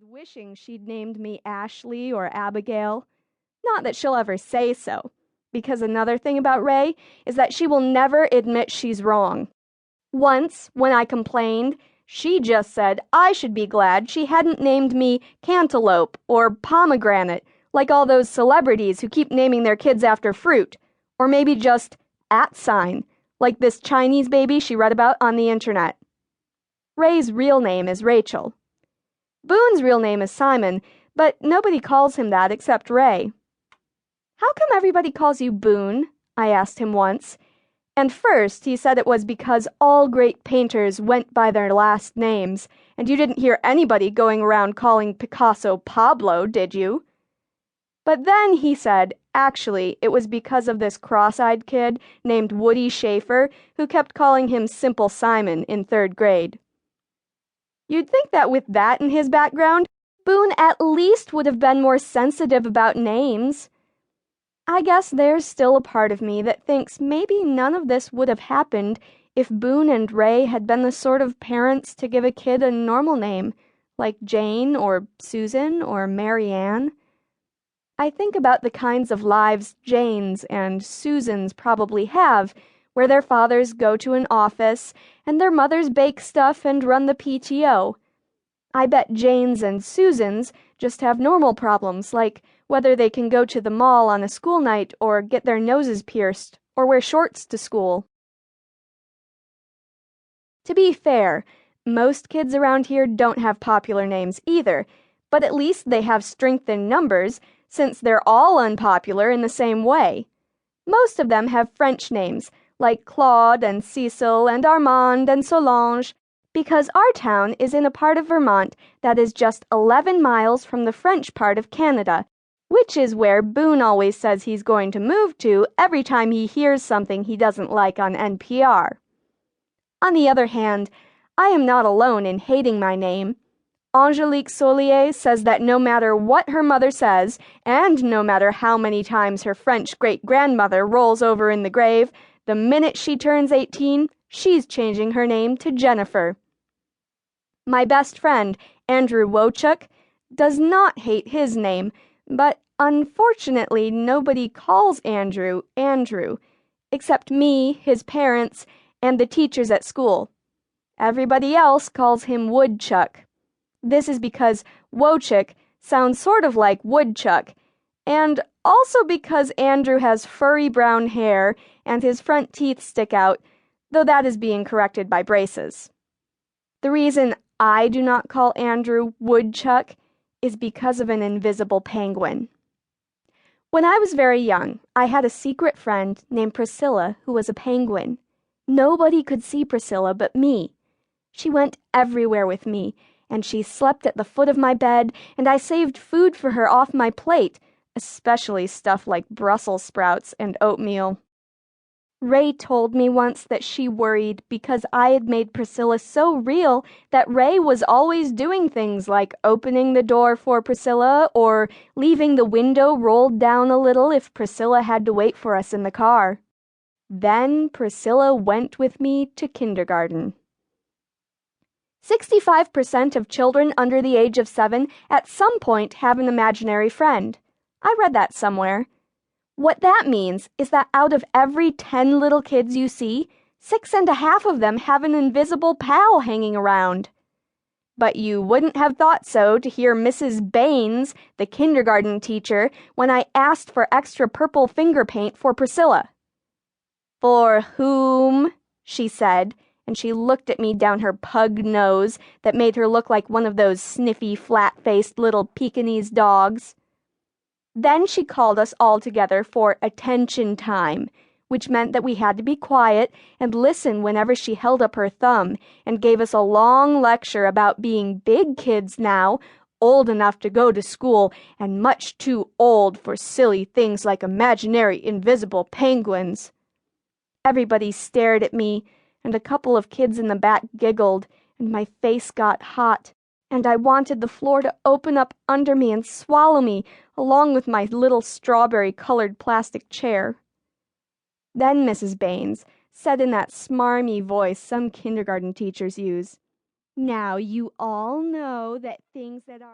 wishing she'd named me Ashley or Abigail. Not that she'll ever say so, because another thing about Ray is that she will never admit she's wrong. Once, when I complained, she just said I should be glad she hadn't named me Cantaloupe or Pomegranate, like all those celebrities who keep naming their kids after fruit, or maybe just @, like this Chinese baby she read about on the internet. Ray's real name is Rachel. Boone's real name is Simon, but nobody calls him that except Ray. "How come everybody calls you Boone?" I asked him once. And first he said it was because all great painters went by their last names, and you didn't hear anybody going around calling Picasso Pablo, did you? But then he said, actually, it was because of this cross-eyed kid named Woody Schaefer who kept calling him Simple Simon in 3rd grade. You'd think that with that in his background, Boone at least would have been more sensitive about names. I guess there's still a part of me that thinks maybe none of this would have happened if Boone and Ray had been the sort of parents to give a kid a normal name, like Jane or Susan or Mary Ann. I think about the kinds of lives Janes and Susans probably have, where their fathers go to an office and their mothers bake stuff and run the PTO. I bet Janes and Susans just have normal problems, like whether they can go to the mall on a school night or get their noses pierced or wear shorts to school. To be fair, most kids around here don't have popular names either, but at least they have strength in numbers, since they're all unpopular in the same way. Most of them have French names, like Claude and Cecil and Armand and Solange, because our town is in a part of Vermont that is just 11 miles from the French part of Canada, which is where Boone always says he's going to move to every time he hears something he doesn't like on NPR. On the other hand, I am not alone in hating my name. Angelique Solier says that no matter what her mother says, and no matter how many times her French great-grandmother rolls over in the grave, the minute she turns 18, she's changing her name to Jennifer. My best friend, Andrew Wochuk, does not hate his name, but unfortunately nobody calls Andrew, except me, his parents, and the teachers at school. Everybody else calls him Woodchuck. This is because Wochuk sounds sort of like woodchuck, and also because Andrew has furry brown hair and his front teeth stick out, though that is being corrected by braces. The reason I do not call Andrew Woodchuck is because of an invisible penguin. When I was very young, I had a secret friend named Priscilla who was a penguin. Nobody could see Priscilla but me. She went everywhere with me, and she slept at the foot of my bed, and I saved food for her off my plate, especially stuff like Brussels sprouts and oatmeal. Ray told me once that she worried because I had made Priscilla so real that Ray was always doing things like opening the door for Priscilla or leaving the window rolled down a little if Priscilla had to wait for us in the car. Then Priscilla went with me to kindergarten. 65% of children under the age of 7 at some point have an imaginary friend. I read that somewhere. What that means is that out of every 10 little kids you see, 6.5 of them have an invisible pal hanging around. But you wouldn't have thought so to hear Mrs. Baines, the kindergarten teacher, when I asked for extra purple finger paint for Priscilla. "For whom?" she said, and she looked at me down her pug nose that made her look like one of those sniffy, flat-faced little Pekingese dogs. Then she called us all together for attention time, which meant that we had to be quiet and listen whenever she held up her thumb and gave us a long lecture about being big kids now, old enough to go to school, and much too old for silly things like imaginary invisible penguins. Everybody stared at me, and a couple of kids in the back giggled, and my face got hot, and I wanted the floor to open up under me and swallow me, along with my little strawberry-colored plastic chair. Then Mrs. Baines said in that smarmy voice some kindergarten teachers use, "Now you all know that things that are